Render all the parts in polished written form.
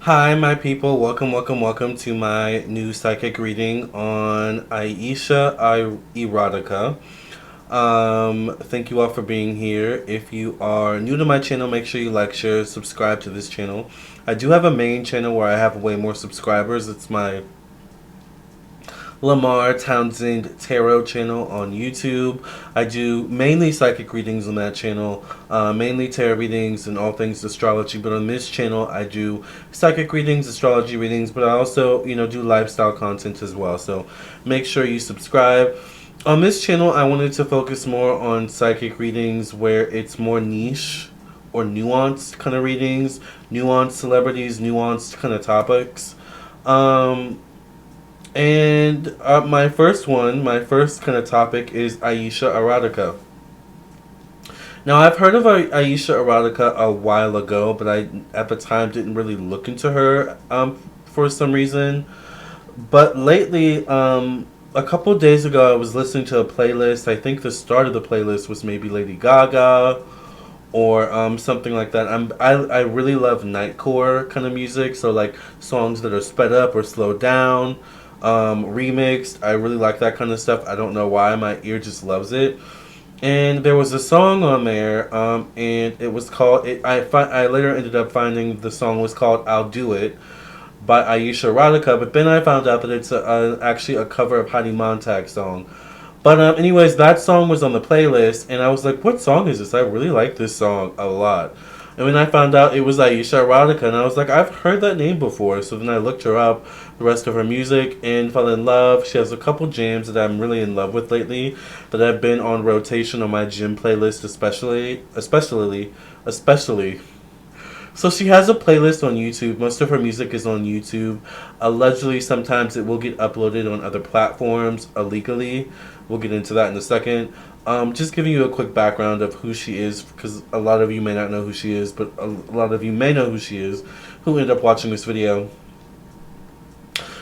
Hi, my people. Welcome to my new psychic reading on Erotica. Thank you all for being here. If you are new to my channel, make sure you like, share, subscribe to this channel. I do have a main channel where I have way more subscribers. It's my Lamarr Townsend Tarot channel on YouTube. I do mainly psychic readings on that channel, mainly tarot readings and all things astrology. But on this channel, I do psychic readings, astrology readings, but I also, do lifestyle content as well. So make sure you subscribe. On this channel, I wanted to focus more on psychic readings where it's more niche or nuanced kind of readings, nuanced celebrities, nuanced kind of topics. My first kind of topic is Ayesha Erotica. Now, I've heard of Ayesha Erotica a while ago, but I, at the time, didn't really look into her for some reason. But lately, a couple of days ago, I was listening to a playlist. I think the start of the playlist was maybe Lady Gaga or something like that. I really love nightcore kind of music, so like songs that are sped up or slowed down, remixed. I really like that kind of stuff. I don't know why, my ear just loves it. And there was a song on there, and it was called. I later ended up finding the song was called "I'll Do It" by Ayesha Erotica, but then I found out that it's actually a cover of Heidi Montag's song. But anyways, that song was on the playlist, and I was like, "What song is this? I really like this song a lot." And when I found out it was Ayesha Erotica, and I was like, "I've heard that name before." So then I looked her up, the rest of her music, and fell in love. She has a couple jams that I'm really in love with lately, that have been on rotation on my gym playlist, especially. So she has a playlist on YouTube. Most of her music is on YouTube. Allegedly, sometimes it will get uploaded on other platforms illegally. We'll get into that in a second. Just giving you a quick background of who she is, because a lot of you may not know who she is, but a lot of you may know who she is, who end up watching this video.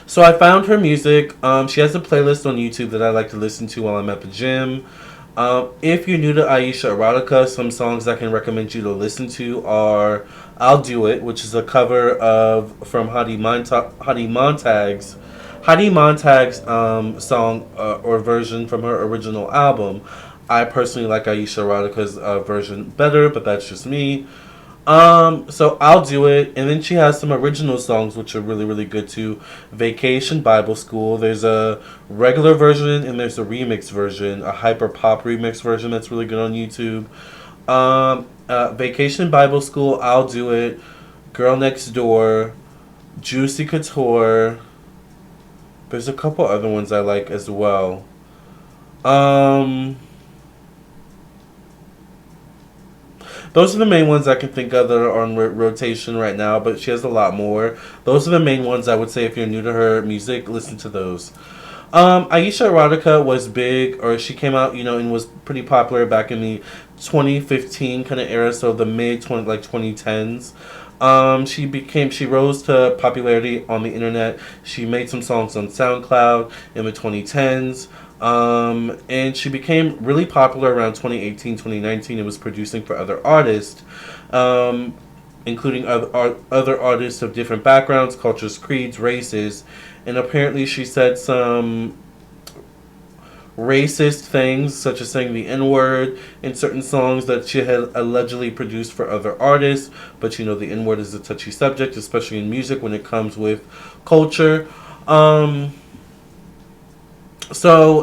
So I found her music. She has a playlist on YouTube that I like to listen to while I'm at the gym. If you're new to Ayesha Erotica, some songs I can recommend you to listen to are "I'll Do It," which is a cover of from Heidi Montag's song or version from her original album. I personally like Ayesha Erotica's version better, but that's just me. So "I'll Do It," and then she has some original songs which are really, really good too. "Vacation Bible School." There's a regular version and there's a remix version, a hyper pop remix version that's really good on YouTube. "Vacation Bible School," "I'll Do It," "Girl Next Door," "Juicy Couture." There's a couple other ones I like as well. Um, Those are the main ones I can think of that are on rotation right now, but she has a lot more. Those are the main ones I would say if you're new to her music, listen to those. Ayesha Erotica was big, or she came out, and was pretty popular back in the 2015 kind of era, so the mid 2010s. She rose to popularity on the internet. She made some songs on SoundCloud in the 2010s. And she became really popular around 2018, 2019. It was producing for other artists, including other artists of different backgrounds, cultures, creeds, races. And apparently she said some racist things, such as saying the N-word in certain songs that she had allegedly produced for other artists. But the N-word is a touchy subject, especially in music when it comes with culture.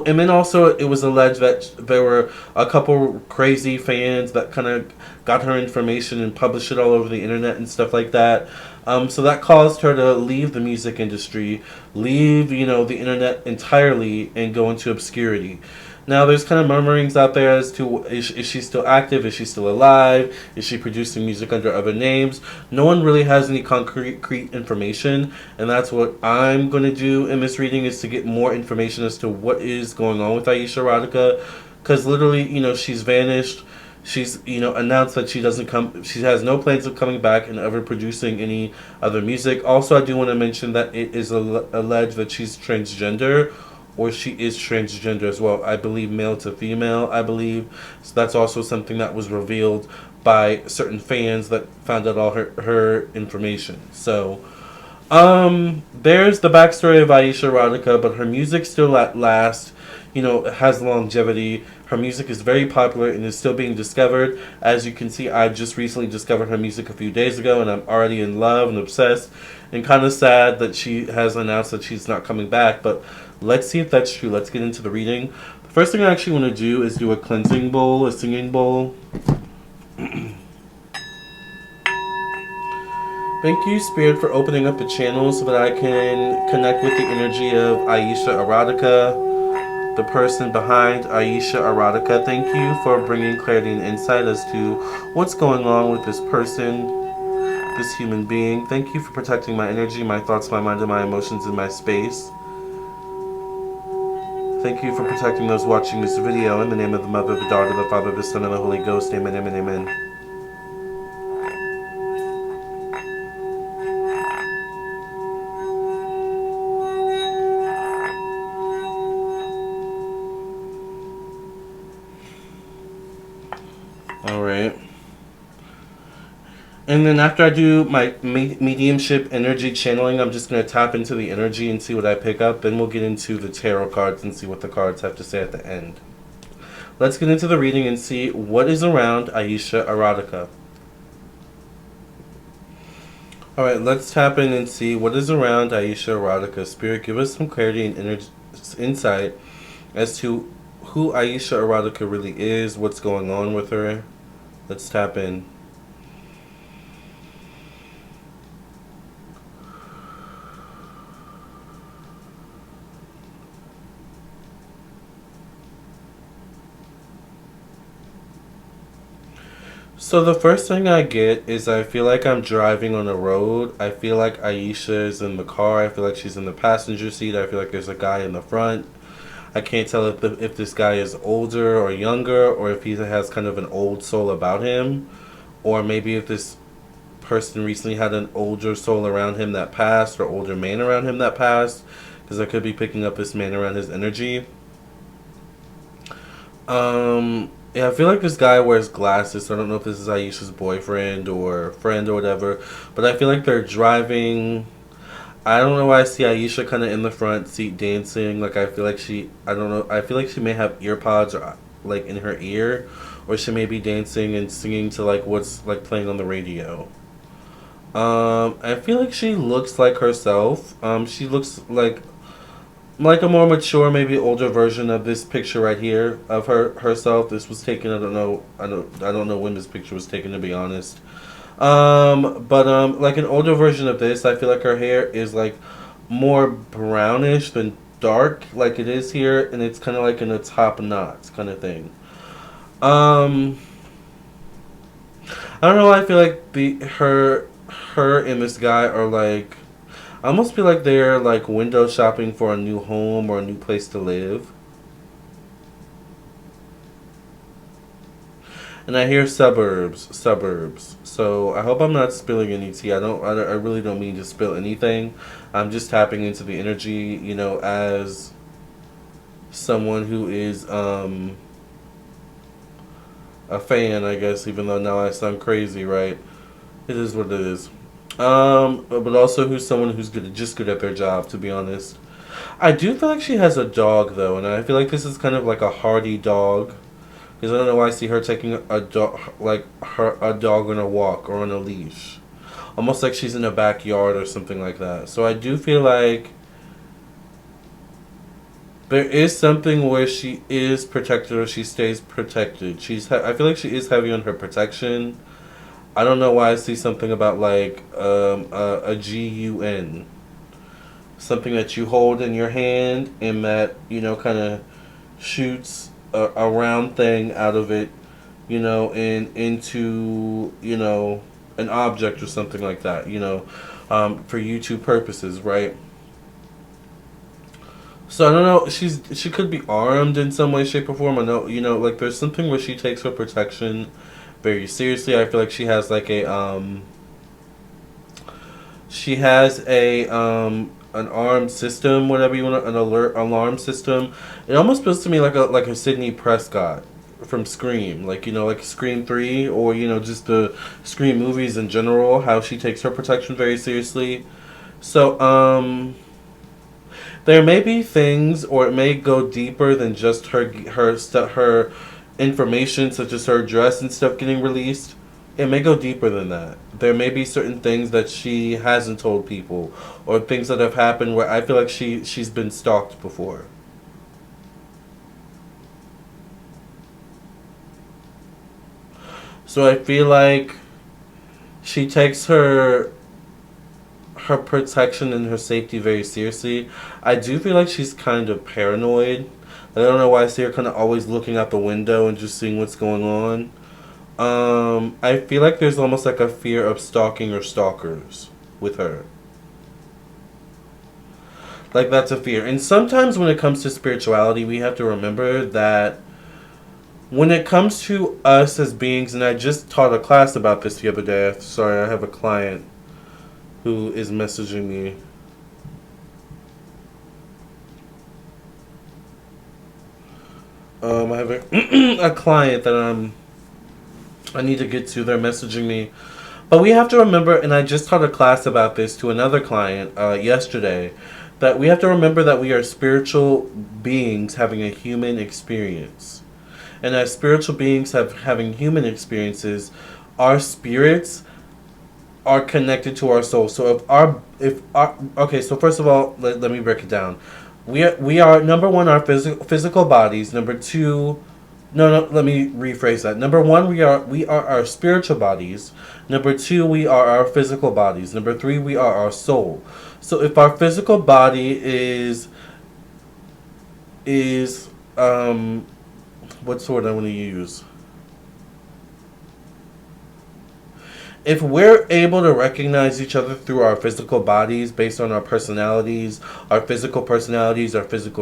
And then also it was alleged that there were a couple crazy fans that kind of got her information and published it all over the internet and stuff like that. So that caused her to leave the music industry, leave, the internet entirely and go into obscurity. Now, there's kind of murmurings out there as to is she still active? Is she still alive? Is she producing music under other names? No one really has any concrete information, and that's what I'm going to do in this reading, is to get more information as to what is going on with Ayesha Erotica, because literally, she's vanished. She's, announced that she has no plans of coming back and ever producing any other music. Also, I do want to mention that it is alleged that she's transgender, or she is transgender as well. I believe male to female, I believe. So that's also something that was revealed by certain fans that found out all her information. So, There's the backstory of Ayesha Erotica, but her music still at last, has longevity. Her music is very popular and is still being discovered. As you can see, I just recently discovered her music a few days ago, and I'm already in love and obsessed, and kind of sad that she has announced that she's not coming back. But let's see if that's true. Let's get into the reading. The first thing I actually want to do is do a cleansing bowl, a singing bowl. Thank you, Spirit, for opening up the channel so that I can connect with the energy of Ayesha Erotica, the person behind Ayesha Erotica. Thank you for bringing clarity and insight as to what's going on with this person, this human being. Thank you for protecting my energy, my thoughts, my mind, and my emotions in my space. Thank you for protecting those watching this video. In the name of the Mother, the Daughter, the Father, the Son, and the Holy Ghost. Amen, amen, amen. Alright. And then after I do my mediumship energy channeling, I'm just going to tap into the energy and see what I pick up. Then we'll get into the tarot cards and see what the cards have to say at the end. Let's get into the reading and see what is around Ayesha Erotica. Alright, let's tap in and see what is around Ayesha Erotica. Spirit, give us some clarity and insight as to who Ayesha Erotica really is, what's going on with her. Let's tap in. So the first thing I get is I feel like I'm driving on a road. I feel like Ayesha is in the car. I feel like she's in the passenger seat. I feel like there's a guy in the front. I can't tell if this guy is older or younger, or if he has kind of an old soul about him, or maybe if this person recently had an older soul around him that passed, or older man around him that passed, because I could be picking up this man around his energy. Yeah, I feel like this guy wears glasses, so I don't know if this is Ayesha's boyfriend or friend or whatever, but I feel like they're driving. I don't know why I see Ayesha kind of in the front seat dancing. Like, I feel like I don't know, I feel like she may have ear pods or, like, in her ear, or she may be dancing and singing to, like, what's, like, playing on the radio. I feel like she looks like herself. She looks like a more mature, maybe older version of this picture right here of herself. This was taken, I don't know when this picture was taken, to be honest. Like an older version of this, I feel like her hair is like more brownish than dark, like it is here, and it's kind of like in a top knot kind of thing. I don't know. I feel like her and this guy are like, I almost feel like they're like window shopping for a new home or a new place to live. And I hear suburbs. So I hope I'm not spilling any tea. I really don't mean to spill anything. I'm just tapping into the energy, as someone who is a fan, I guess, even though now I sound crazy, right? It is what it is. But also who's someone who's good at their job, to be honest. I do feel like she has a dog, though, and I feel like this is kind of like a hardy dog. Because I don't know why I see her taking a dog on a walk or on a leash. Almost like she's in a backyard or something like that. So I do feel like there is something where she is protected, or she stays protected. I feel like she is heavy on her protection. I don't know why I see something about like a GUN. Something that you hold in your hand and that, kind of shoots a round thing out of it, and into, an object or something like that, for YouTube purposes, right? So I don't know, she could be armed in some way, shape, or form. I know, like there's something where she takes her protection very seriously. I feel like she has like an armed system, whatever you want, an alarm system. It almost feels to me like a Sidney Prescott from Scream, like Scream 3, or just the Scream movies in general. How she takes her protection very seriously. So, there may be things, or it may go deeper than just her information, such as her dress and stuff getting released. It may go deeper than that. There may be certain things that she hasn't told people, or things that have happened where I feel like she's been stalked before. So I feel like she takes her protection and her safety very seriously. I do feel like she's kind of paranoid. I don't know why I see her kind of always looking out the window and just seeing what's going on. I feel like there's almost like a fear of stalking or stalkers with her. Like that's a fear. And sometimes when it comes to spirituality, we have to remember that when it comes to us as beings, and I just taught a class about this the other day. Sorry, I have a client who is messaging me. I have a client that I need to get to. They're messaging me. But we have to remember, and I just taught a class about this to another client yesterday, that we have to remember that we are spiritual beings having a human experience. And as spiritual beings having human experiences, our spirits are connected to our soul. So if our okay, so first of all, let me break it down. We are number one, our physical bodies. Number two, no, let me rephrase that. Number one, we are our spiritual bodies. Number two, we are our physical bodies. Number three, we are our soul. So if our physical body is what's the word I want to use? If we're able to recognize each other through our physical bodies based on our personalities, our physical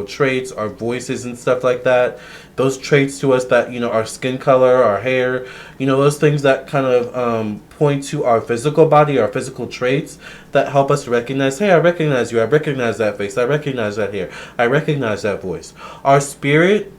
traits, our voices and stuff like that, those traits to us that, our skin color, our hair, those things that kind of point to our physical body, our physical traits that help us recognize, hey, I recognize you, I recognize that face, I recognize that hair, I recognize that voice. Our spirit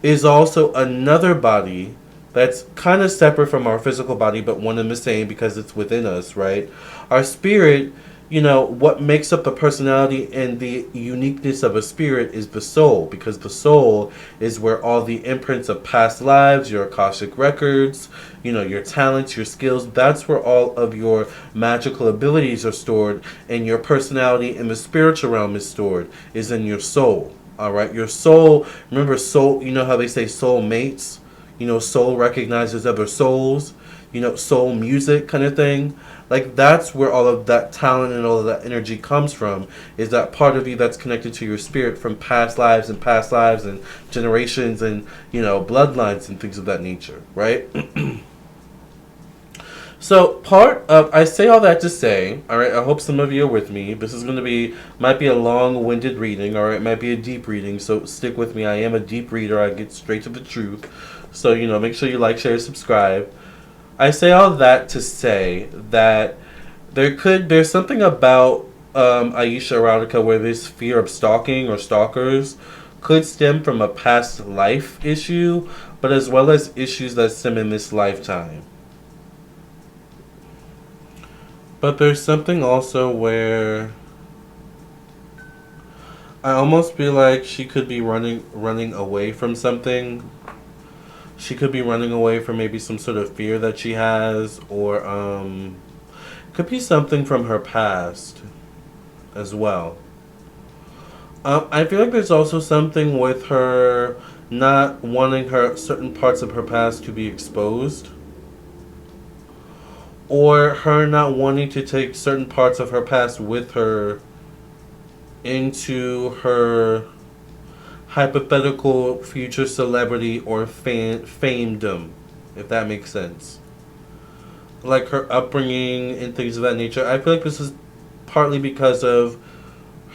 is also another body that's kind of separate from our physical body, but one and the same because it's within us, right? Our spirit, what makes up the personality and the uniqueness of a spirit is the soul, because the soul is where all the imprints of past lives, your Akashic records, your talents, your skills, that's where all of your magical abilities are stored, and your personality in the spiritual realm is stored, is in your soul. All right, your soul, remember soul, how they say soul mates? Soul recognizes other souls, soul music kind of thing. Like that's where all of that talent and all of that energy comes from, is that part of you that's connected to your spirit from past lives and generations and, bloodlines and things of that nature, right? So I say all that to say, all right, I hope some of you are with me. This is going to might be a long-winded reading, all right, it might be a deep reading, so stick with me. I am a deep reader. I get straight to the truth. So, make sure you like, share, subscribe. I say all that to say that there's something about Ayesha Erotica where this fear of stalking or stalkers could stem from a past life issue, but as well as issues that stem in this lifetime. But there's something also where I almost feel like she could be running away from something. She could be running away from maybe some sort of fear that she has, or could be something from her past as well. I feel like there's also something with her not wanting her certain parts of her past to be exposed, or her not wanting to take certain parts of her past with her into her hypothetical future celebrity or famedom, if that makes sense. Like her upbringing and things of that nature. I feel like this is partly because of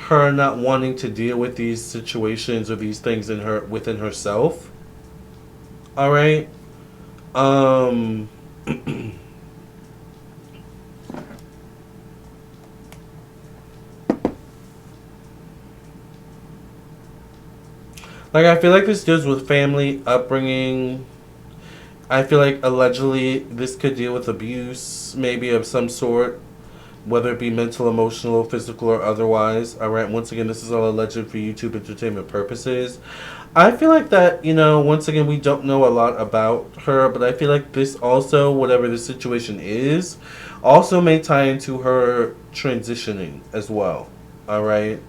her not wanting to deal with these situations or these things within herself. All right. Like, I feel like this deals with family, upbringing. I feel like allegedly this could deal with abuse, maybe of some sort. whether it be mental, emotional, physical, or otherwise. All right, once again, this is all alleged for YouTube entertainment purposes. I feel like that, once again, we don't know a lot about her, but I feel like this also, whatever the situation is, also may tie into her transitioning as well. All right.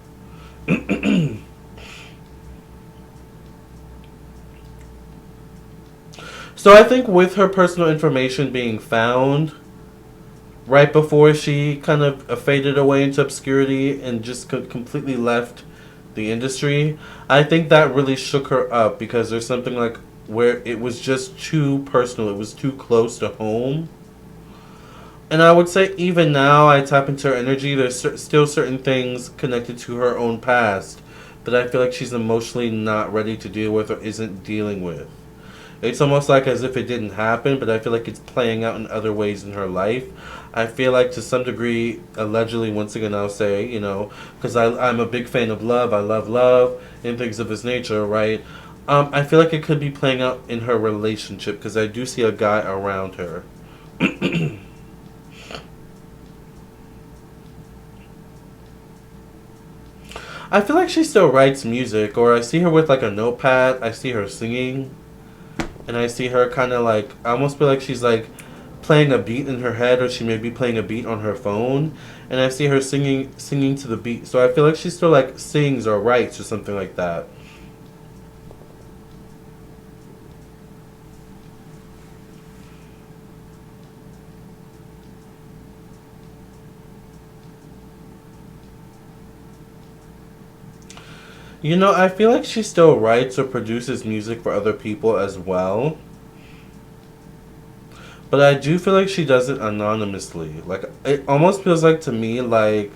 So I think with her personal information being found right before she kind of faded away into obscurity and just completely left the industry, I think that really shook her up because there's something like where it was just too personal, it was too close to home. And I would say even now, I tap into her energy. There's still certain things connected to her own past that I feel like she's emotionally not ready to deal with or isn't dealing with. It's almost like as if it didn't happen, but I feel like it's playing out in other ways in her life. I feel like to some degree, allegedly, once again, I'll say, because I'm a big fan of love. I love love and things of this nature, right? I feel like it could be playing out in her relationship because I do see a guy around her. I feel like she still writes music, or I see her with like a notepad. I see her singing, and I see her kind of like I almost feel like she's like playing a beat in her head, or she may be playing a beat on her phone, and I see her singing to the beat. So I feel like she still like sings or writes or something like that. I feel like she still writes or produces music for other people as well. But I do feel like she does it anonymously. Like it almost feels like to me like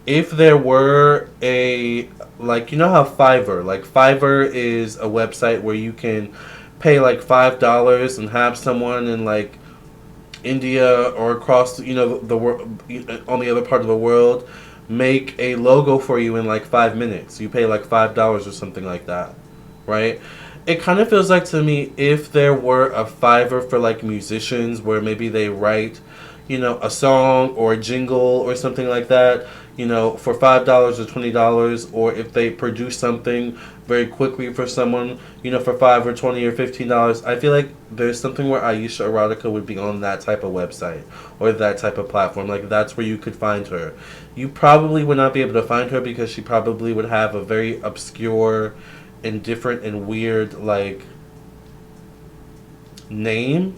if there were a like how Fiverr is a website where you can pay like $5 and have someone in like India or across the world on the other part of the world make a logo for you in like 5 minutes. You pay like $5 or something like that, right? It kind of feels like to me if there were a Fiverr for like musicians where maybe they write, a song or a jingle or something like that, for $5 or $20, or if they produce something very quickly for someone, for 5 or 20 or $15. I feel like there's something where Ayesha Erotica would be on that type of website or that type of platform. Like that's where you could find her. You probably would not be able to find her because she probably would have a very obscure and different and weird like name.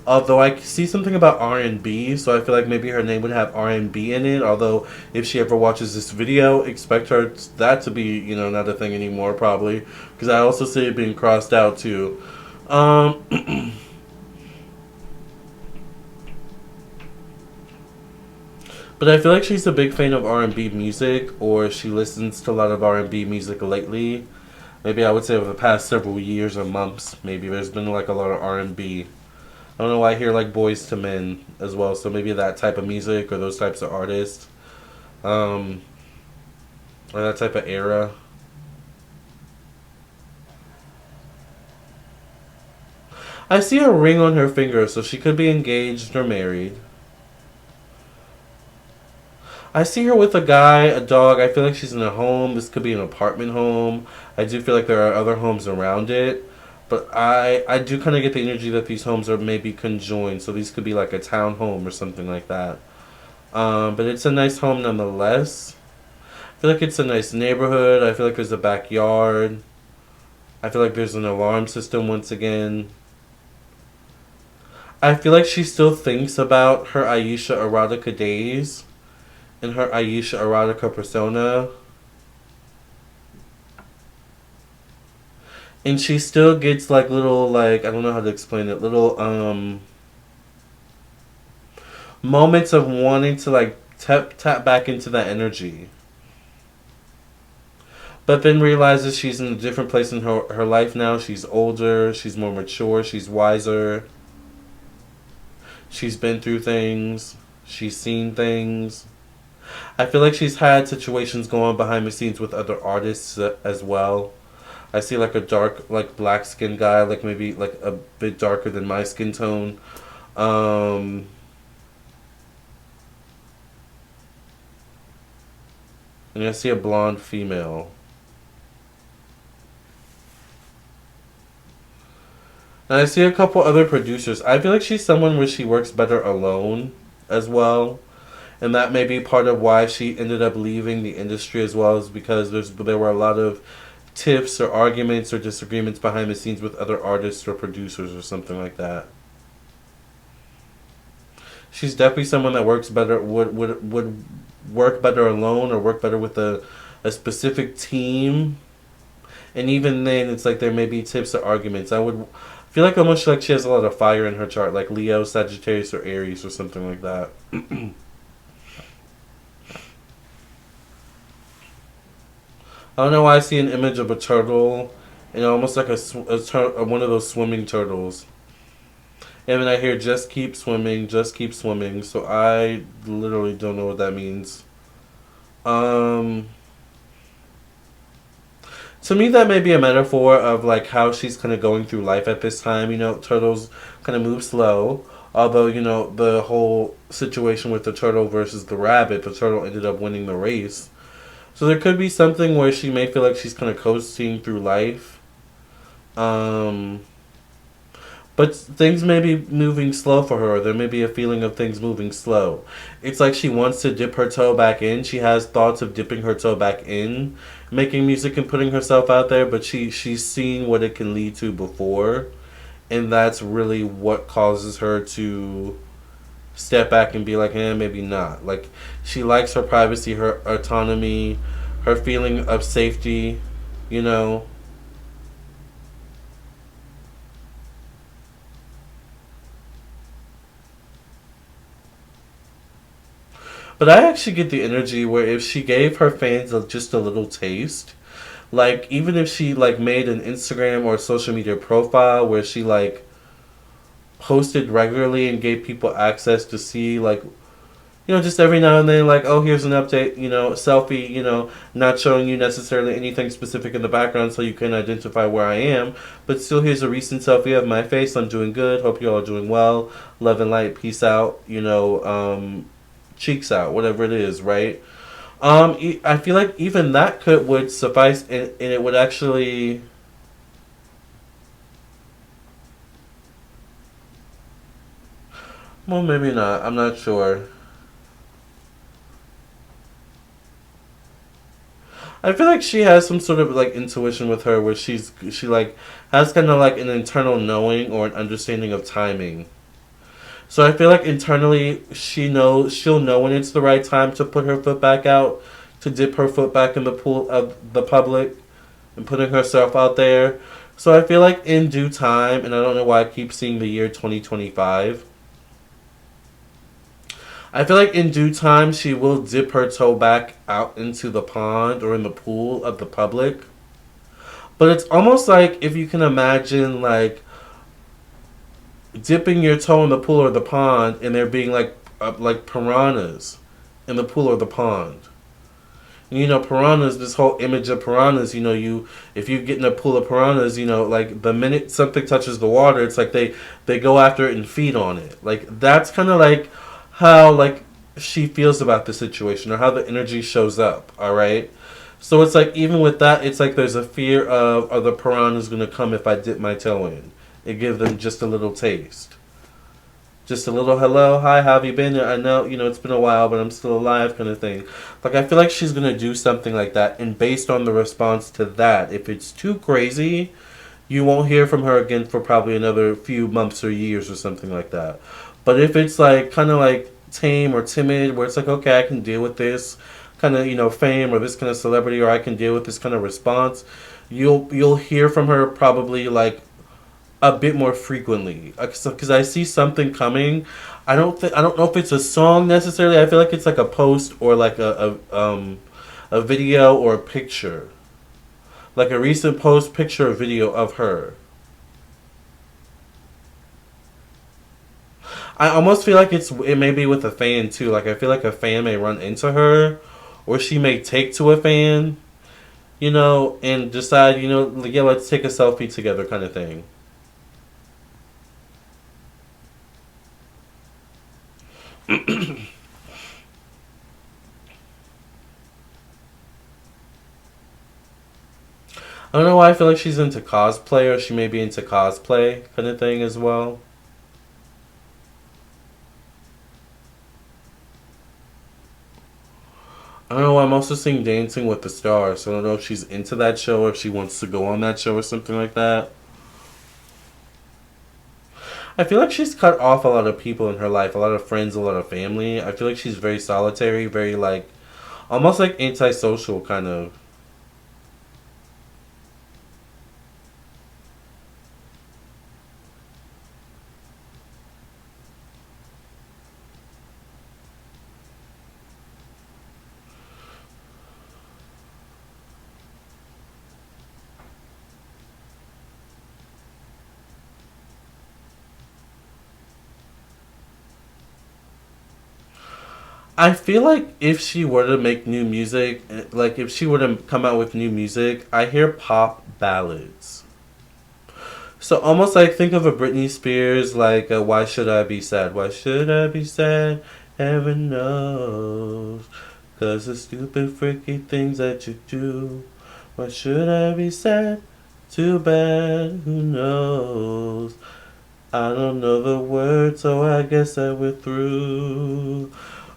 Although I see something about R&B, so I feel like maybe her name would have R&B in it. Although if she ever watches this video, expect her that to be not a thing anymore probably, because I also see it being crossed out too. But I feel like she's a big fan of R&B music, or she listens to a lot of R&B music lately. Maybe I would say over the past several years or months, maybe there's been like a lot of R&B. I don't know why I hear like Boys to Men as well, so maybe that type of music or those types of artists, um, or that type of era. I see a ring on her finger, so she could be engaged or married. I see her with a guy, a dog. I feel like she's in a home. This could be an apartment home. I do feel like there are other homes around it. But I do kind of get the energy that these homes are maybe conjoined. So these could be like a town home or something like that. But it's a nice home nonetheless. I feel like it's a nice neighborhood. I feel like there's a backyard. I feel like there's an alarm system once again. I feel like she still thinks about her Ayesha Erotica days and her Ayesha Erotica persona. And she still gets like little like I don't know how to explain it, little moments of wanting to like tap back into that energy. But then realizes she's in a different place in her life now. She's older, she's more mature, she's wiser. She's been through things. She's seen things. I feel like she's had situations going behind the scenes with other artists as well. I see like a dark, like black skinned guy, like maybe like a bit darker than my skin tone. Um, And I see a blonde female. And I see a couple other producers. I feel like she's someone where she works better alone as well. And that may be part of why she ended up leaving the industry as well, is because there were a lot of tiffs or arguments or disagreements behind the scenes with other artists or producers or something like that. She's definitely someone that works better would work better alone or work better with a specific team. And even then, it's like there may be tips or arguments. I would feel like almost like she has a lot of fire in her chart, like Leo, Sagittarius, or Aries, or something like that. I don't know why I see an image of a turtle, and almost like one of those swimming turtles. And then I hear just keep swimming. So I literally don't know what that means. Um, to me, that may be a metaphor of like how she's kind of going through life at this time. You know, turtles kind of move slow. Although, you know, the whole situation with the turtle versus the rabbit, the turtle ended up winning the race. So there could be something where she may feel like she's kind of coasting through life. Um, but things may be moving slow for her. There may be a feeling of things moving slow. It's like she wants to dip her toe back in. She has thoughts of dipping her toe back in, making music and putting herself out there, but she's seen what it can lead to before. And that's really what causes her to step back and be like, maybe not. Like, she likes her privacy, her autonomy, her feeling of safety, you know. But I actually get the energy where if she gave her fans just a little taste, like even if she like made an Instagram or social media profile where she like posted regularly and gave people access to see like, you know, just every now and then, like, oh, here's an update, you know, selfie, you know, not showing you necessarily anything specific in the background so you can identify where I am, but still, here's a recent selfie of my face. I'm doing good. Hope you all are doing well. Love and light. Peace out. You know, cheeks out. Whatever it is, right? I feel like even that would suffice, and it would actually. Well, maybe not. I'm not sure. I feel like she has some sort of like intuition with her where she like has kind of like an internal knowing or an understanding of timing. So I feel like internally she'll know when it's the right time to put her foot back out, to dip her foot back in the pool of the public and putting herself out there. So I feel like in due time, and I don't know why I keep seeing the year 2025. I feel like in due time she will dip her toe back out into the pond or in the pool of the public. But it's almost like if you can imagine like dipping your toe in the pool or the pond and there being like piranhas in the pool or the pond. And, you know, piranhas, this whole image of piranhas, you know, if you get in a pool of piranhas, you know, like the minute something touches the water, it's like they go after it and feed on it. Like that's kind of like how like she feels about the situation or how the energy shows up, all right? So it's like even with that, it's like there's a fear of are the piranhas going to come if I dip my toe in? It gives them just a little taste. Just a little hello, hi, how have you been? I know, you know, it's been a while, but I'm still alive kind of thing. Like, I feel like she's going to do something like that. And based on the response to that, if it's too crazy, you won't hear from her again for probably another few months or years or something like that. But if it's like kind of like tame or timid, where it's like, okay, I can deal with this kind of, you know, fame or this kind of celebrity, or I can deal with this kind of response, you'll hear from her probably like a bit more frequently because I see something coming. I don't know if it's a song necessarily. I feel like it's like a post or like a video or a picture, like a recent post, picture, or video of her. I almost feel like it may be with a fan too. Like I feel like a fan may run into her, or she may take to a fan, you know, and decide, you know, like, yeah, let's take a selfie together, kind of thing. I don't know why I feel like she's into cosplay, or she may be into cosplay kind of thing as well. I don't know. I'm also seeing Dancing with the Stars, so I don't know if she's into that show or if she wants to go on that show or something like that. I feel like she's cut off a lot of people in her life, a lot of friends, a lot of family. I feel like she's very solitary, very like almost like antisocial kind of. I feel like if she were to make new music, like if she were to come out with new music, I hear pop ballads. So almost like think of a Britney Spears, like "Why Should I Be Sad? Why should I be sad? Heaven knows, 'cause the stupid freaky things that you do. Why should I be sad? Too bad. Who knows? I don't know the words, so I guess I went through."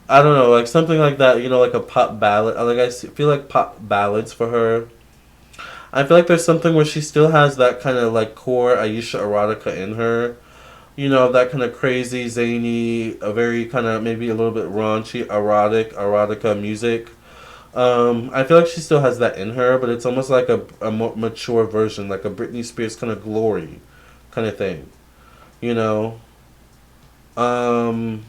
I don't know, like something like that. Like a pop ballad. Like feel like pop ballads for her. I feel like there's something where she still has that kind of like core Ayesha erotica in her. That kind of crazy, zany, a very kind of maybe a little bit raunchy, erotica music. I feel like she still has that in her, but it's almost like a more mature version, like a Britney Spears kind of glory kind of thing. You know? Um,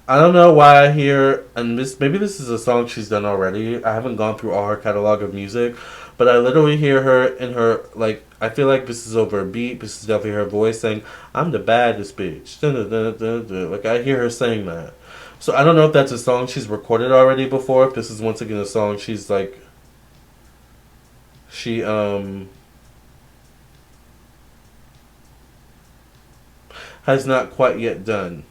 I don't know why I hear, and maybe this is a song she's done already. I haven't gone through all her catalog of music, but I literally hear her in her like. I feel like this is over a beat. This is definitely her voice saying, "I'm the baddest bitch." Dun, dun, dun, dun, dun. Like I hear her saying that. So I don't know if that's a song she's recorded already before. If this is once again a song she's like she has not quite yet done.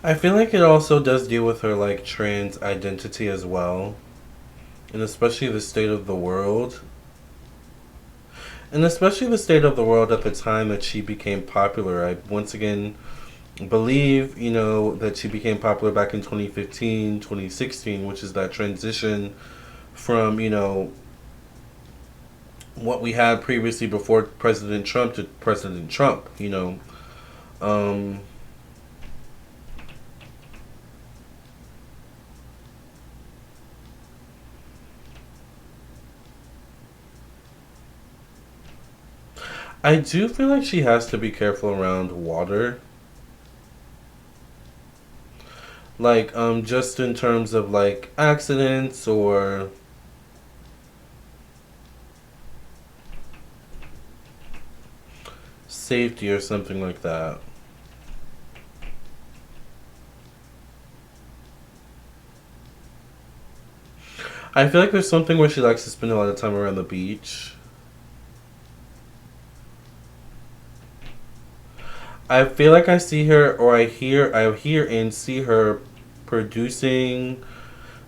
I feel like it also does deal with her like trans identity as well, and especially the state of the world. And especially the state of the world at the time that she became popular. I once again believe, that she became popular back in 2015, 2016, which is that transition from, what we had previously before President Trump to President Trump. Um, I do feel like she has to be careful around water. Like, just in terms of like accidents or safety or something like that. I feel like there's something where she likes to spend a lot of time around the beach. I feel like I see her, or I hear and see her producing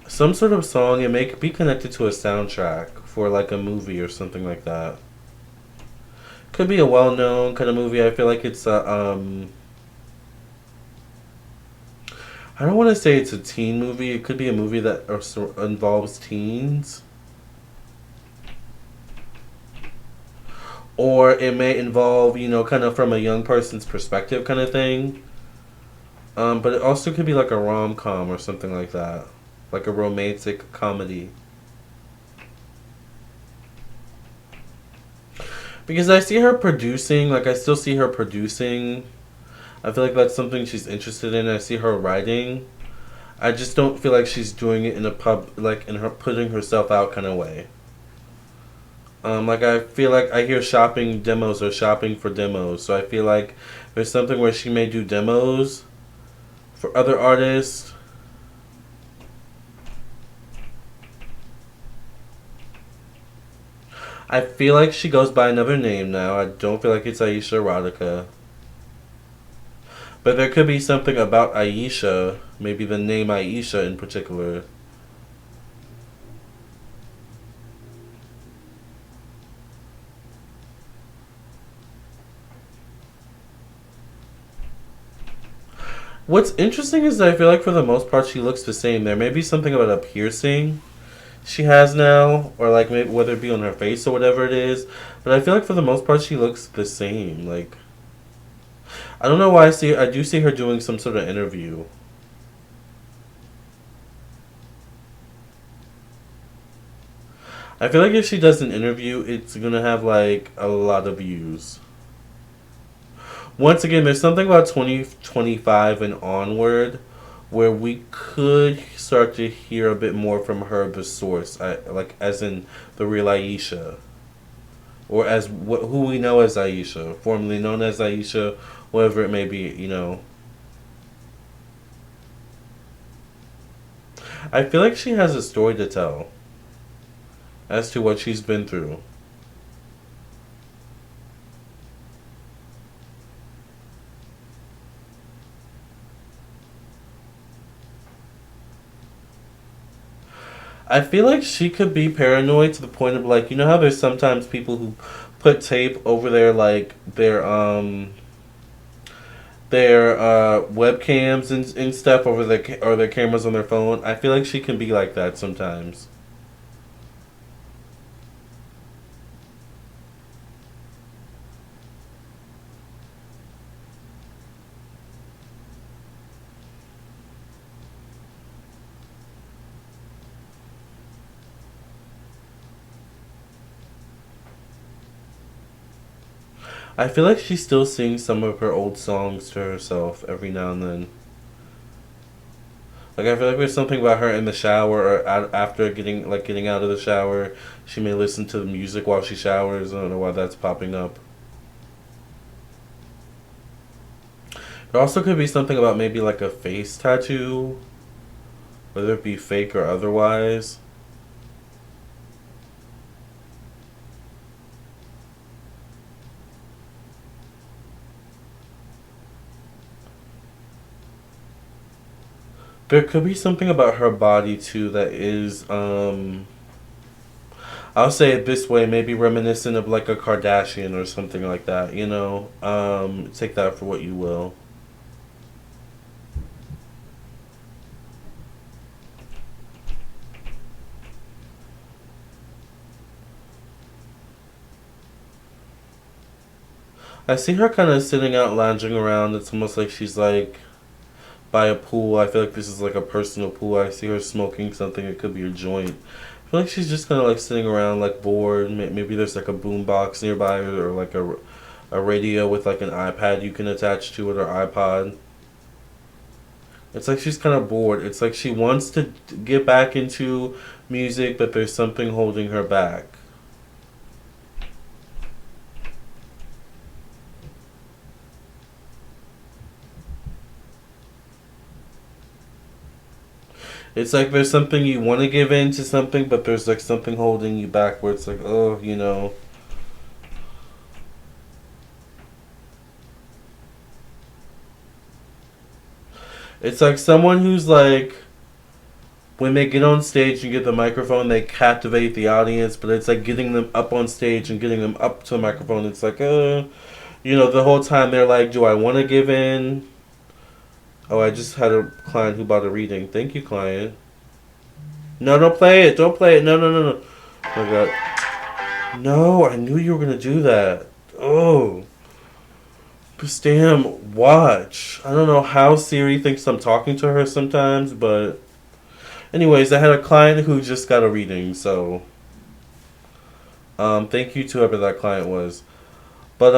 some sort of song. It may be connected to a soundtrack for like a movie or something like that. Could be a well-known kind of movie. I feel like it's a. I don't want to say it's a teen movie. It could be a movie that also involves teens, or it may involve kind of from a young person's perspective kind of thing. But it also could be like a rom com or something like that, like a romantic comedy. Because I see her producing, like I still see her producing. I feel like that's something she's interested in. I see her writing. I just don't feel like she's doing it in a pub, like in her putting herself out kind of way. Like I feel like I hear shopping demos or shopping for demos. So I feel like there's something where she may do demos for other artists. I feel like she goes by another name now. I don't feel like it's Ayesha Erotica. But there could be something about Ayesha, maybe the name Ayesha in particular. What's interesting is that I feel like for the most part she looks the same. There may be something about a piercing she has now, or like maybe whether it be on her face or whatever it is. But I feel like for the most part she looks the same. Like I don't know why I do see her doing some sort of interview. I feel like if she does an interview, it's gonna have like a lot of views. Once again, there's something about 2025 and onward where we could start to hear a bit more from her, the source, like as in the real Ayesha, or as who we know as Ayesha, formerly known as Ayesha, whatever it may be. I feel like she has a story to tell as to what she's been through. I feel like she could be paranoid to the point of like how there's sometimes people who put tape over their webcams and stuff over or their cameras on their phone. I feel like she can be like that sometimes. I feel like she still sings some of her old songs to herself every now and then. Like I feel like there's something about her in the shower or after getting out of the shower, she may listen to the music while she showers. I don't know why that's popping up. There also could be something about maybe like a face tattoo, whether it be fake or otherwise. There could be something about her body too that is I'll say it this way, maybe reminiscent of like a Kardashian or something like that. Take that for what you will. I see her kind of sitting out, lounging around. It's almost like she's like by a pool. I feel like this is like a personal pool. I see her smoking something. It could be a joint. I feel like she's just kind of like sitting around, like bored. Maybe there's like a boom box nearby, or like a radio with like an iPad you can attach to it, or iPod. It's like she's kind of bored. It's like she wants to get back into music, but there's something holding her back. It's like there's something you want to give in to something, but there's like something holding you back where it's like, oh. It's like someone who's like, when they get on stage and get the microphone, they captivate the audience, but it's like getting them up on stage and getting them up to a microphone. It's like, the whole time they're like, do I want to give in? Oh, I just had a client who bought a reading. Thank you, client. No, don't play it. Don't play it. No, no, no, no. Oh, my God. No, I knew you were going to do that. Oh. This damn watch. I don't know how Siri thinks I'm talking to her sometimes, but. Anyways, I had a client who just got a reading, so. Thank you to whoever that client was. But,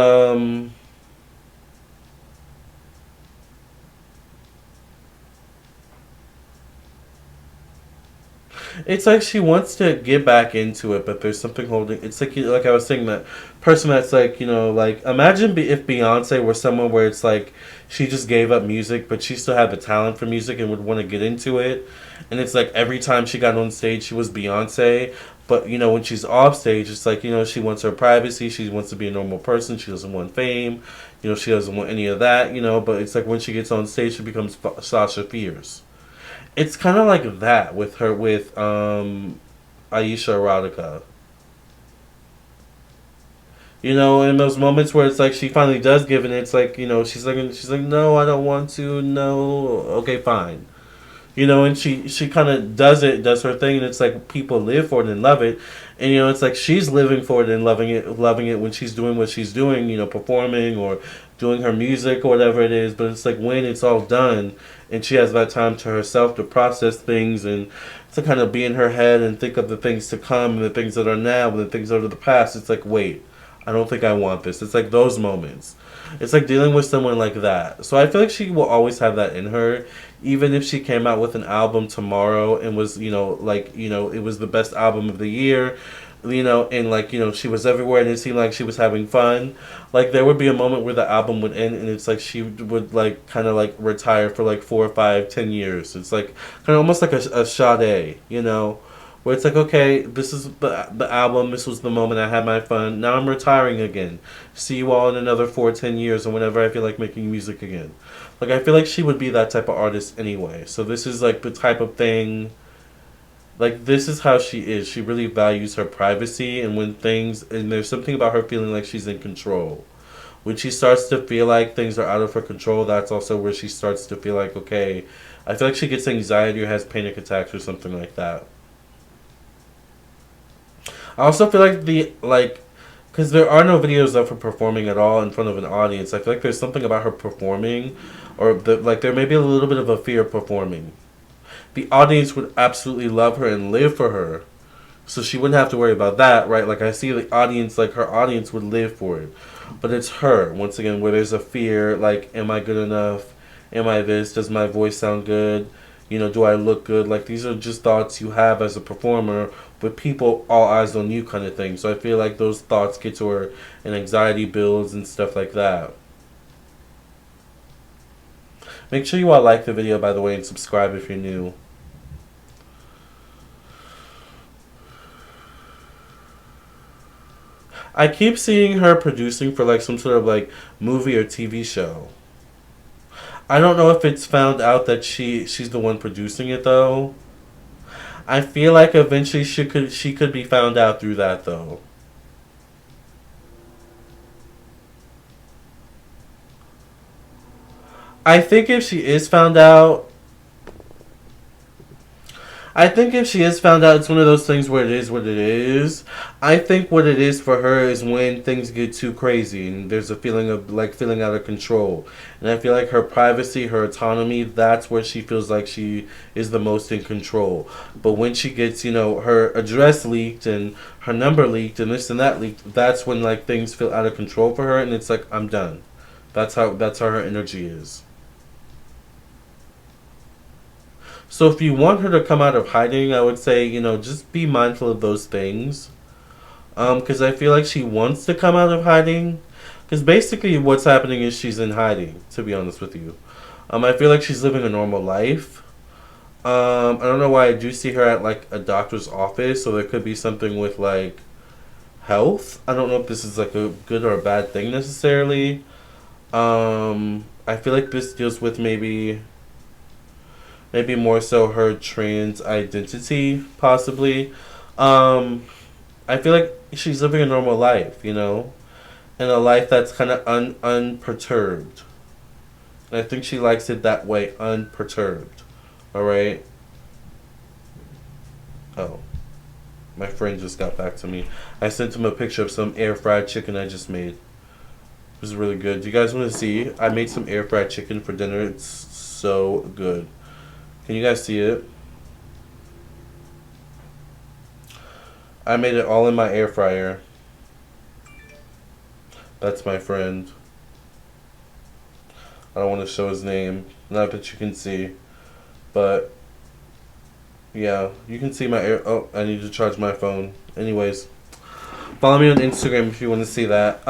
it's like she wants to get back into it, but there's something holding. It's like I was saying, that person that's like like imagine if Beyonce were someone where it's like she just gave up music, but she still had the talent for music and would want to get into it, and it's like every time she got on stage, she was Beyonce. But when she's off stage, it's like she wants her privacy. She wants to be a normal person. She doesn't want fame. She doesn't want any of that. But it's like when she gets on stage, she becomes Sasha Fierce. It's kind of like that with her with Ayesha Erotica. You know, in those moments where it's like she finally does give, and it's like, she's like, no, I don't want to. No, okay, fine. You know, and she kind of does her thing, and it's like people live for it and love it, and it's like she's living for it and loving it when she's doing what she's doing, performing or doing her music or whatever it is. But it's like when it's all done, and she has that time to herself to process things and to kind of be in her head and think of the things to come and the things that are now and the things that are the past. It's like, wait, I don't think I want this. It's like those moments. It's like dealing with someone like that. So I feel like she will always have that in her, even if she came out with an album tomorrow and was, it was the best album of the year, and like, she was everywhere and it seemed like she was having fun. Like there would be a moment where the album would end and it's like she would like kind of like retire for like 4 or 5, 10 years. It's like kind of almost like a Sade, where it's like, okay, this is the album. This was the moment I had my fun. Now I'm retiring again. See you all in another 4, 10 years, or whenever I feel like making music again. Like I feel like she would be that type of artist anyway. So this is like the type of thing. Like this is how she is. She really values her privacy, and and there's something about her feeling like she's in control. When she starts to feel like things are out of her control, that's also where she starts to feel like, okay, I feel like she gets anxiety or has panic attacks or something like that. I also feel like because there are no videos of her performing at all in front of an audience. I feel like there's something about her performing, or like there may be a little bit of a fear of performing. The audience would absolutely love her and live for her, so she wouldn't have to worry about that, right? Like I see the audience, like her audience would live for it, but it's her once again where there's a fear, like, am I good enough? Am I this? Does my voice sound good? Do I look good? Like these are just thoughts you have as a performer with people all eyes on you kind of thing. So I feel like those thoughts get to her and anxiety builds and stuff like that. Make sure you all like the video, by the way, and subscribe if you're new. I keep seeing her producing for like some sort of like movie or TV show. I don't know if it's found out that she's the one producing it though. I feel like eventually she could be found out through that though. I think if she is found out, I think if she is found out, it's one of those things where it is what it is. I think what it is for her is when things get too crazy and there's a feeling of like feeling out of control. And I feel like her privacy, her autonomy, that's where she feels like she is the most in control. But when she gets, her address leaked and her number leaked and this and that leaked, that's when like things feel out of control for her and it's like, I'm done. That's how her energy is. So if you want her to come out of hiding, I would say, just be mindful of those things. Because I feel like she wants to come out of hiding. Because basically what's happening is she's in hiding, to be honest with you. I feel like she's living a normal life. I don't know why I do see her at like a doctor's office, so there could be something with like health. I don't know if this is like a good or a bad thing necessarily. I feel like this deals with maybe more so her trans identity, possibly. Um, I feel like she's living a normal life, and a life that's kind of unperturbed. And I think she likes it that way, unperturbed. All right. Oh, my friend just got back to me. I sent him a picture of some air fried chicken I just made. It was really good. Do you guys want to see? I made some air fried chicken for dinner. It's so good. Can you guys see it? I made it all in my air fryer. That's my friend. I don't want to show his name. Not that you can see. But, yeah. You can see my air... Oh, I need to charge my phone. Anyways. Follow me on Instagram if you want to see that.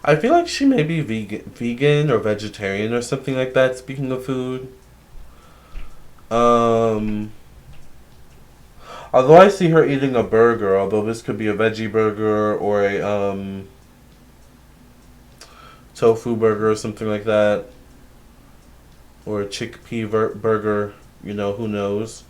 I feel like she may be vegan or vegetarian or something like that. Speaking of food, um, although I see her eating a burger, although this could be a veggie burger or a tofu burger or something like that, or a chickpea burger. You know, who knows?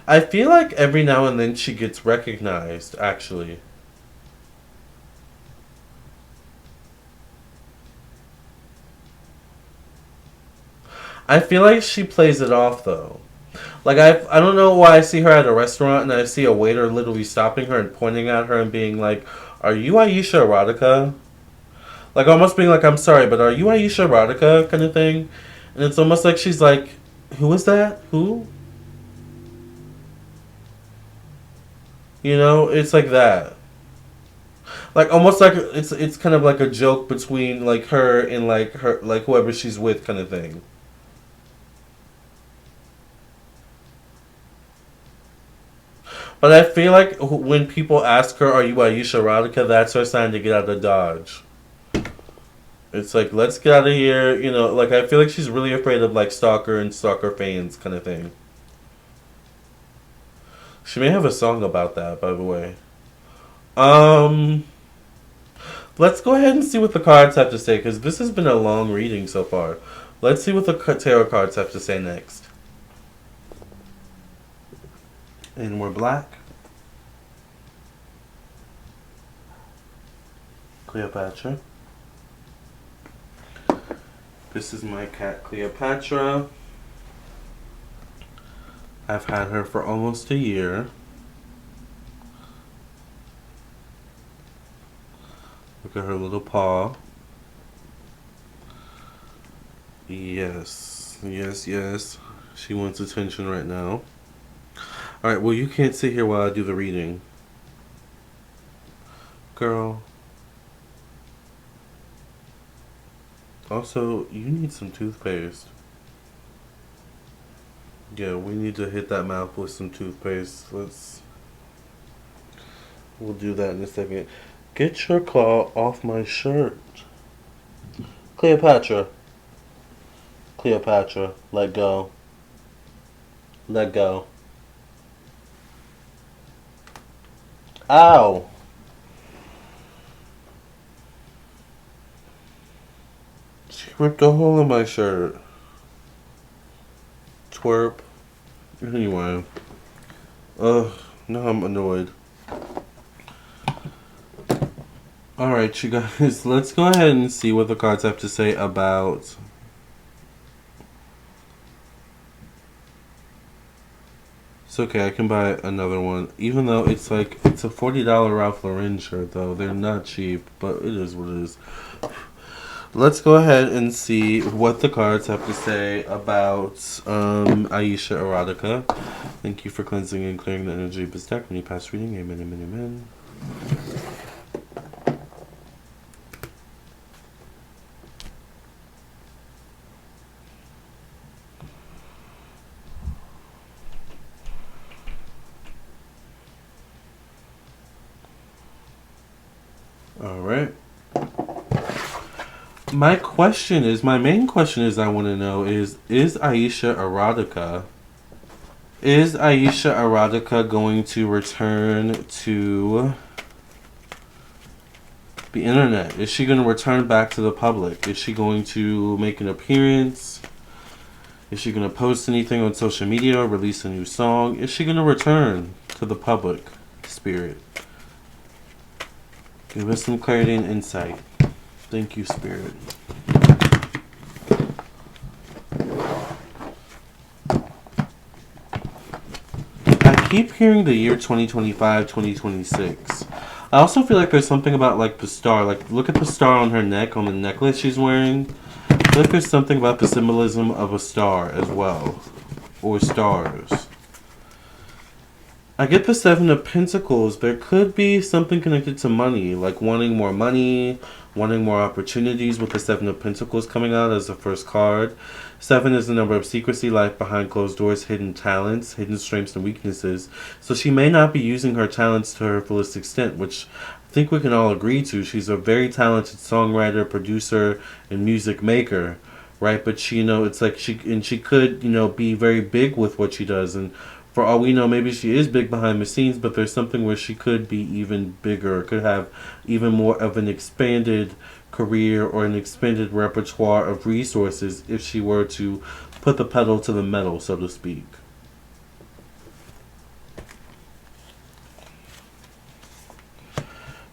I feel like every now and then she gets recognized, actually. I feel like she plays it off, though. Like, I don't know why I see her at a restaurant and I see a waiter literally stopping her and pointing at her and being like, "Are you Ayesha Erotica?" Like, almost being like, "I'm sorry, but are you Ayesha Erotica?" kind of thing. And it's almost like she's like, "Who is that? Who?" You know, it's like that. Like almost like it's kind of like a joke between like her and like her like whoever she's with kind of thing. But I feel like when people ask her, "Are you Ayesha Erotica?" that's her sign to get out of Dodge. It's like, let's get out of here. You know, like I feel like she's really afraid of like stalker and stalker fans kind of thing. She may have a song about that, by the way. Um, let's go ahead and see what the cards have to say because this has been a long reading so far. Let's see what the tarot cards have to say next. And we're black. Cleopatra. This is my cat Cleopatra. I've had her for almost a year. Look at her little paw. Yes, yes, yes. She wants attention right now. Alright, well, you can't sit here while I do the reading. Girl. Also, you need some toothpaste. Yeah, we need to hit that mouth with some toothpaste. We'll do that in a second. Get your claw off my shirt. Cleopatra. Cleopatra, let go. Let go. Ow! She ripped a hole in my shirt. Twerp. Anyway. Ugh, now I'm annoyed. Alright, you guys, let's go ahead and see what the cards have to say about... It's okay, I can buy another one. Even though it's like, it's a $40 Ralph Lauren shirt, though. They're not cheap, but it is what it is. Let's go ahead and see what the cards have to say about Ayesha Erotica. Thank you for cleansing and clearing the energy of this deck. When you pass reading, amen, amen, amen. Alright. My main question is I want to know is Ayesha Erotica, going to return to the internet? Is she going to return back to the public? Is she going to make an appearance? Is she going to post anything on social media or release a new song? Is she going to return to the public spirit? Give us some clarity and insight. Thank you, Spirit. I keep hearing the year 2025, 2026. I also feel like there's something about like the star. Like, look at the star on her neck, on the necklace she's wearing. I feel like there's something about the symbolism of a star as well. Or stars. I get the Seven of Pentacles. There could be something connected to money, like wanting more money, wanting more opportunities with the Seven of Pentacles coming out as the first card. 7 is the number of secrecy, life behind closed doors, hidden talents, hidden strengths and weaknesses. So she may not be using her talents to her fullest extent, which I think we can all agree to. She's a very talented songwriter, producer, and music maker, right? But she, it's like she could, be very big with what she does, and for all we know, maybe she is big behind the scenes, but there's something where she could be even bigger, could have even more of an expanded career or an expanded repertoire of resources if she were to put the pedal to the metal, so to speak.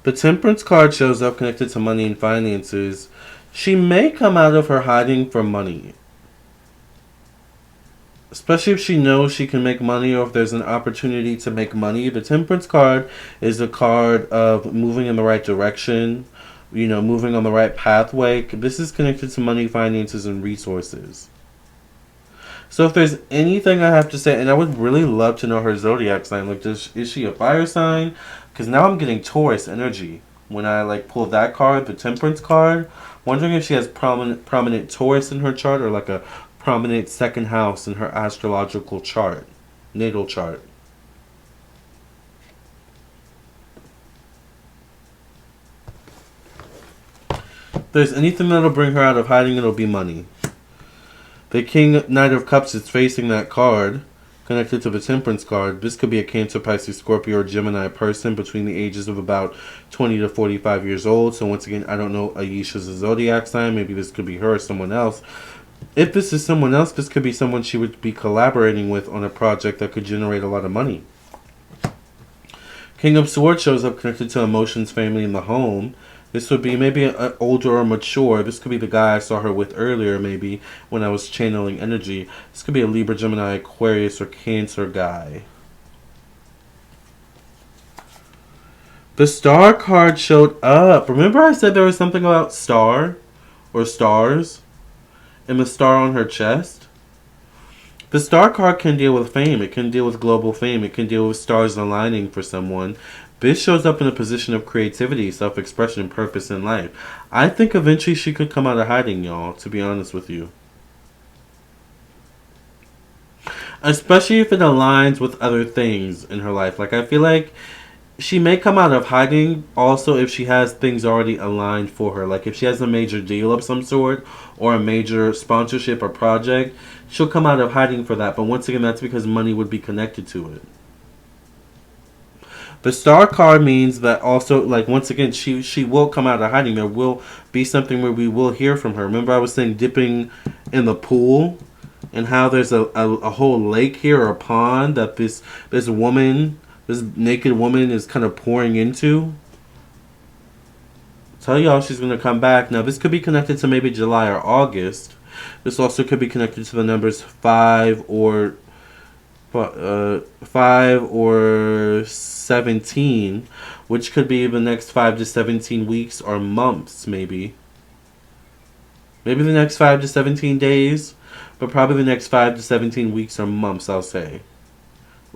The Temperance card shows up connected to money and finances. She may come out of her hiding for money. Especially if she knows she can make money or if there's an opportunity to make money. The Temperance card is a card of moving in the right direction, moving on the right pathway. This is connected to money, finances, and resources. So if there's anything I have to say, and I would really love to know her zodiac sign. Like, is she a fire sign? Because now I'm getting Taurus energy. When I pull that card, the Temperance card, wondering if she has prominent Taurus in her chart or like a prominent second house in her astrological chart, natal chart. If there's anything that'll bring her out of hiding, it'll be money. The King Knight of Cups is facing that card, connected to the Temperance card. This could be a Cancer, Pisces, Scorpio, or Gemini person between the ages of about 20 to 45 years old. So once again, I don't know Ayesha's zodiac sign. Maybe this could be her or someone else. If this is someone else, this could be someone she would be collaborating with on a project that could generate a lot of money. King of Swords shows up connected to emotions, family, and the home. This would be maybe an older or mature. This could be the guy I saw her with earlier, maybe, when I was channeling energy. This could be a Libra, Gemini, Aquarius, or Cancer guy. The Star card showed up. Remember I said there was something about star or stars? And the star on her chest? The Star card can deal with fame. It can deal with global fame. It can deal with stars aligning for someone. This shows up in a position of creativity, self-expression, purpose in life. I think eventually she could come out of hiding, y'all, to be honest with you. Especially if it aligns with other things in her life. I feel like she may come out of hiding also if she has things already aligned for her. If she has a major deal of some sort or a major sponsorship or project, she'll come out of hiding for that. But once again, that's because money would be connected to it. The Star card means that also, once again, she will come out of hiding. There will be something where we will hear from her. Remember I was saying dipping in the pool and how there's a whole lake here or a pond that this woman, this naked woman is kind of pouring into? Tell y'all she's going to come back. Now, this could be connected to maybe July or August. This also could be connected to the numbers 5 or 17, which could be the next 5 to 17 weeks or months, maybe. Maybe the next 5 to 17 days, but probably the next 5 to 17 weeks or months, I'll say.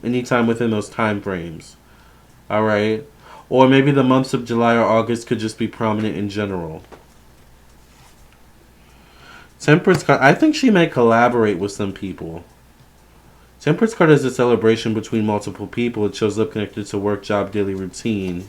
Anytime within those time frames. Alright? Or maybe the months of July or August could just be prominent in general. Temperance card. I think she may collaborate with some people. Temperance card is a celebration between multiple people. It shows up connected to work, job, daily routine.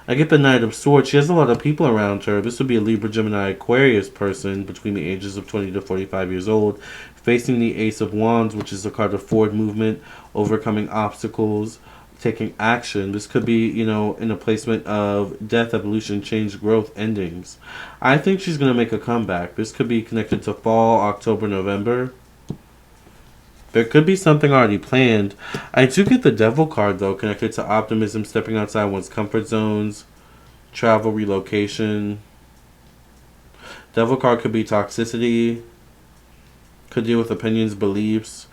I get the Knight of Swords. She has a lot of people around her. This would be a Libra, Gemini, Aquarius person between the ages of 20 to 45 years old. Facing the Ace of Wands, which is a card of forward movement, overcoming obstacles, taking action. This could be, in a placement of death, evolution, change, growth, endings. I think she's going to make a comeback. This could be connected to fall, October, November. There could be something already planned. I do get the Devil card, though, connected to optimism, stepping outside one's comfort zones, travel, relocation. Devil card could be toxicity, could deal with opinions, beliefs.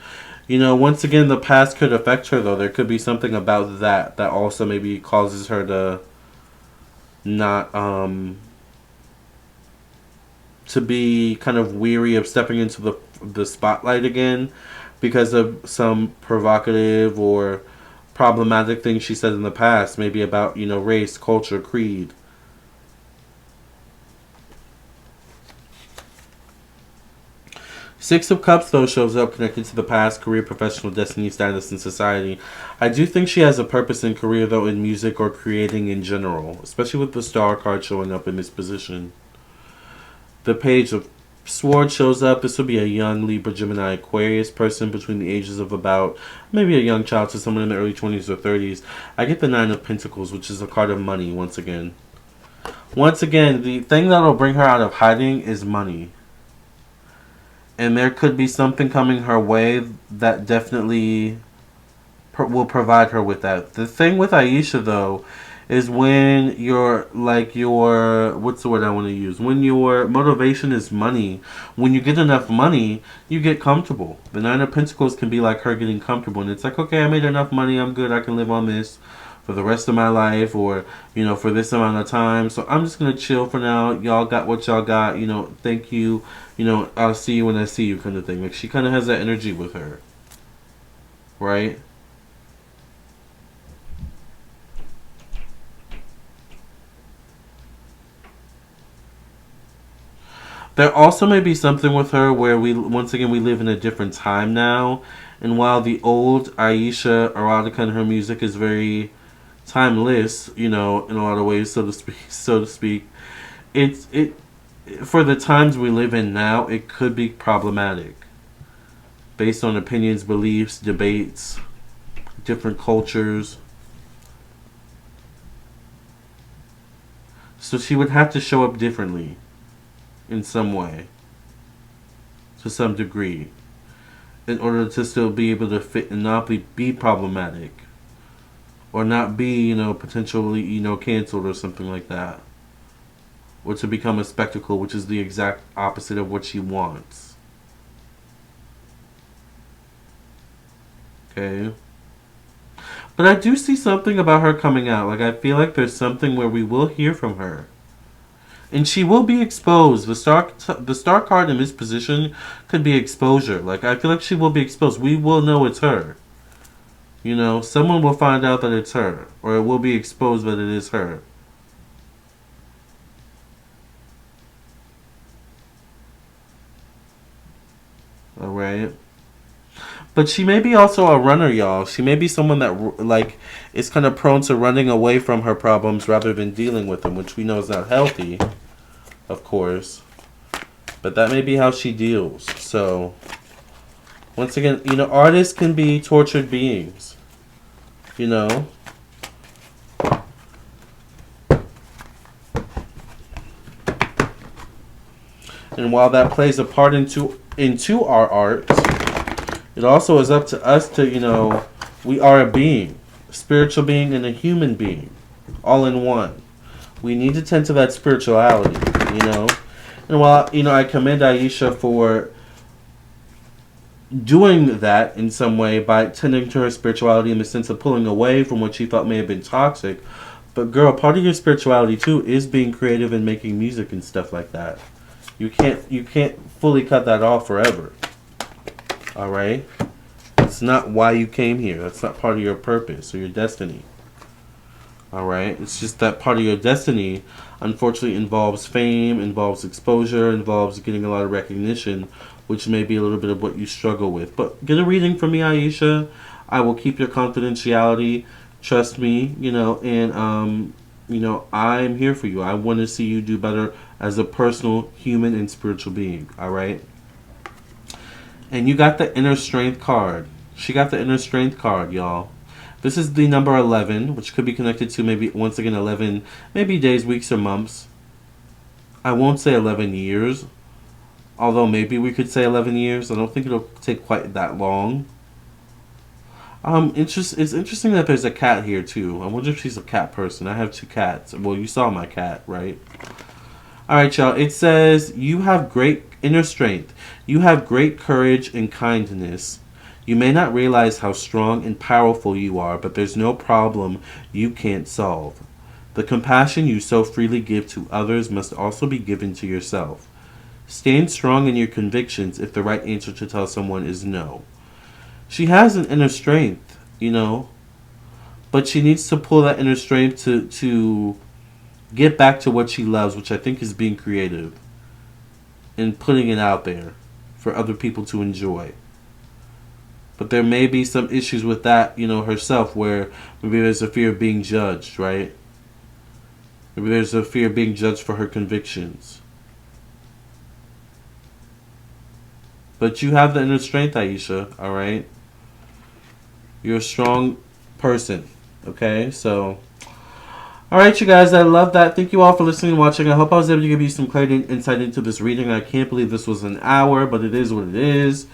Once again, the past could affect her, though. There could be something about that also maybe causes her to not, to be kind of weary of stepping into the spotlight again, because of some provocative or problematic things she said in the past, maybe about, race, culture, creed. Six of Cups, though, shows up connected to the past, career, professional, destiny, status, and society. I do think she has a purpose in career, though, in music or creating in general, especially with the Star card showing up in this position. The Page of Sword shows up. This will be a young Libra, Gemini, Aquarius person between the ages of about maybe a young child to someone in the early 20s or 30s. I get the Nine of Pentacles, which is a card of money once again. Once again, the thing that will bring her out of hiding is money. And there could be something coming her way that definitely will provide her with that. The thing with Ayesha, though, is when what's the word I want to use? When your motivation is money, when you get enough money, you get comfortable. The Nine of Pentacles can be like her getting comfortable. And it's like, okay, I made enough money. I'm good. I can live on this for the rest of my life, or, for this amount of time. So I'm just going to chill for now. Y'all got what y'all got. Thank you. I'll see you when I see you kind of thing. Like, she kind of has that energy with her. Right? There also may be something with her where we live in a different time now, and while the old Ayesha Erotica and her music is very timeless, in a lot of ways, so to speak, it for the times we live in now, it could be problematic based on opinions, beliefs, debates, different cultures. So she would have to show up differently in some way, to some degree, in order to still be able to fit and not be problematic, or not be, potentially, canceled or something like that, or to become a spectacle, which is the exact opposite of what she wants. Okay? But I do see something about her coming out. Like, I feel like there's something where we will hear from her. And she will be exposed. The star card in this position could be exposure. Like, I feel like she will be exposed. We will know it's her. Someone will find out that it's her. Or it will be exposed that it is her. Alright? But she may be also a runner, y'all. She may be someone that, is kind of prone to running away from her problems rather than dealing with them, which we know is not healthy, of course. But that may be how she deals. So, once again, artists can be tortured beings. And while that plays a part into our art, it also is up to us to, we are a being. A spiritual being and a human being. All in one. We need to tend to that spirituality, And while, I commend Ayesha for doing that in some way by tending to her spirituality in the sense of pulling away from what she thought may have been toxic. But girl, part of your spirituality too is being creative and making music and stuff like that. You can't fully cut that off forever. Alright? It's not why you came here. That's not part of your purpose or your destiny. Alright? It's just that part of your destiny, unfortunately, involves fame, involves exposure, involves getting a lot of recognition, which may be a little bit of what you struggle with. But get a reading from me, Ayesha. I will keep your confidentiality. Trust me, and, I'm here for you. I want to see you do better as a personal, human, and spiritual being. Alright? And you got the Inner Strength card. She got the Inner Strength card, y'all. This is the number 11, which could be connected to maybe, once again, 11, maybe days, weeks, or months. I won't say 11 years. Although maybe we could say 11 years. I don't think it'll take quite that long. It's interesting that there's a cat here, too. I wonder if she's a cat person. I have 2 cats. Well, you saw my cat, right? Alright, y'all. It says, you have great inner strength. You have great courage and kindness. You may not realize how strong and powerful you are, but there's no problem you can't solve. The compassion you so freely give to others must also be given to yourself. Stand strong in your convictions if the right answer to tell someone is no. She has an inner strength, but she needs to pull that inner strength to get back to what she loves, which I think is being creative and putting it out there for other people to enjoy. But there may be some issues with that, herself, where maybe there's a fear of being judged, right? Maybe there's a fear of being judged for her convictions. But you have the inner strength, Ayesha, all right? You're a strong person, okay? So, all right, you guys, I love that. Thank you all for listening and watching. I hope I was able to give you some clarity and insight into this reading. I can't believe this was an hour, but it is what it is.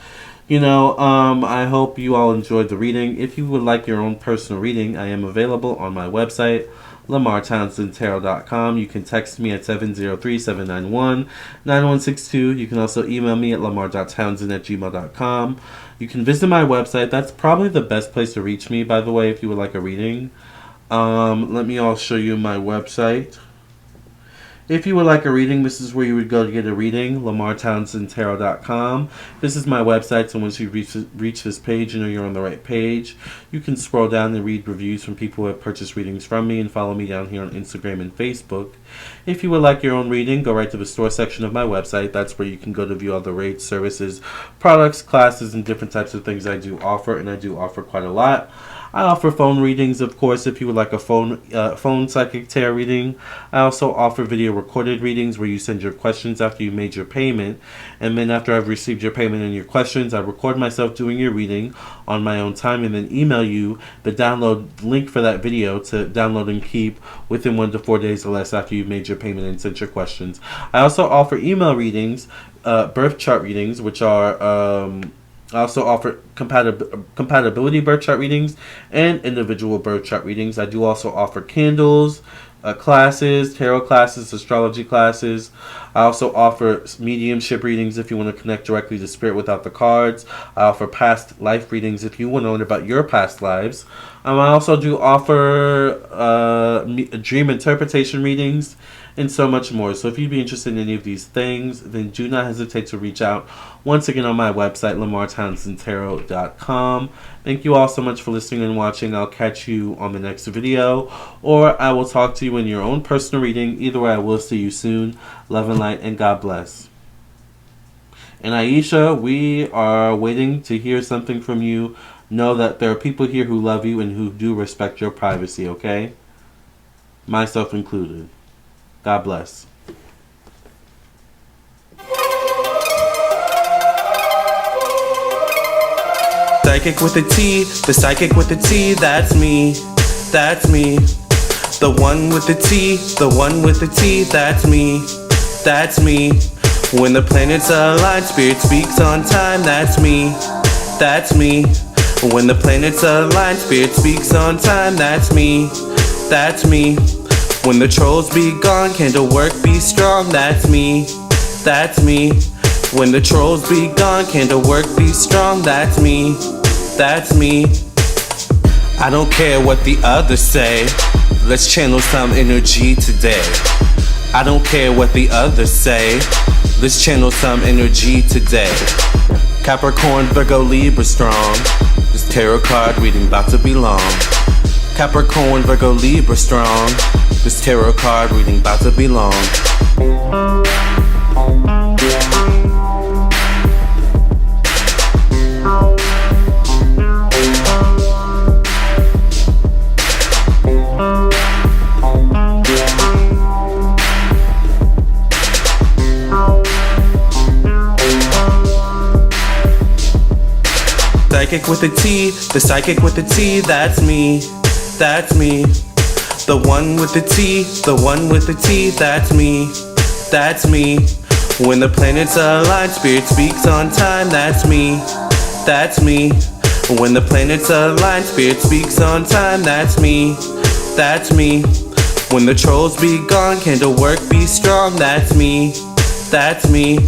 I hope you all enjoyed the reading. If you would like your own personal reading, I am available on my website, LamarrTownsendTarot.com. You can text me at 703-791-9162. You can also email me at lamar.townsend@gmail.com. You can visit my website. That's probably the best place to reach me, by the way, if you would like a reading. Let me also show you my website. If you would like a reading, this is where you would go to get a reading, LamarrTownsendTarot.com. This is my website, so once you reach this page, you know you're on the right page. You can scroll down and read reviews from people who have purchased readings from me and follow me down here on Instagram and Facebook. If you would like your own reading, go right to the store section of my website. That's where you can go to view all the rates, services, products, classes, and different types of things I do offer, and I do offer quite a lot. I offer phone readings, of course, if you would like a phone psychic tarot reading. I also offer video recorded readings where you send your questions after you made your payment. And then after I've received your payment and your questions, I record myself doing your reading on my own time and then email you the download link for that video to download and keep within 1 to 4 days or less after you've made your payment and sent your questions. I also offer email readings, birth chart readings, which are... I also offer compatibility birth chart readings and individual birth chart readings. I do also offer candles, classes, tarot classes, astrology classes. I also offer mediumship readings if you want to connect directly to spirit without the cards. I offer past life readings if you want to learn about your past lives. I also do offer dream interpretation readings and so much more. So if you'd be interested in any of these things, then do not hesitate to reach out once again on my website, LamarrTownsendTarot.com. Thank you all so much for listening and watching. I'll catch you on the next video, or I will talk to you in your own personal reading. Either way, I will see you soon. Love and light, and God bless. And Ayesha, we are waiting to hear something from you. Know that there are people here who love you and who do respect your privacy, okay? Myself included. God bless. Psychic with a T, the psychic with a T, that's me, that's me. The one with the T, the one with the T, that's me, that's me. When the planets align, spirit speaks on time, that's me, that's me. When the planets align, spirit speaks on time, that's me, that's me. When the trolls be gone, candle work be strong, that's me, that's me. When the trolls be gone, candle work be strong, that's me, that's me. I don't care what the others say, let's channel some energy today. I don't care what the others say, let's channel some energy today. Capricorn, Virgo, Libra strong, this tarot card reading about to be long. Capricorn, Virgo, Libra strong, this tarot card reading about to be long. Psychic with a T, the psychic with a T, that's me, that's me. The one with the T, the one with the T, that's me, that's me. When the planets align, spirit speaks on time, that's me, that's me. When the planets align, spirit speaks on time, that's me, that's me. When the trolls be gone, candle work be strong, that's me, that's me.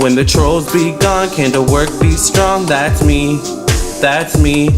When the trolls be gone, candle work be strong, that's me, that's me.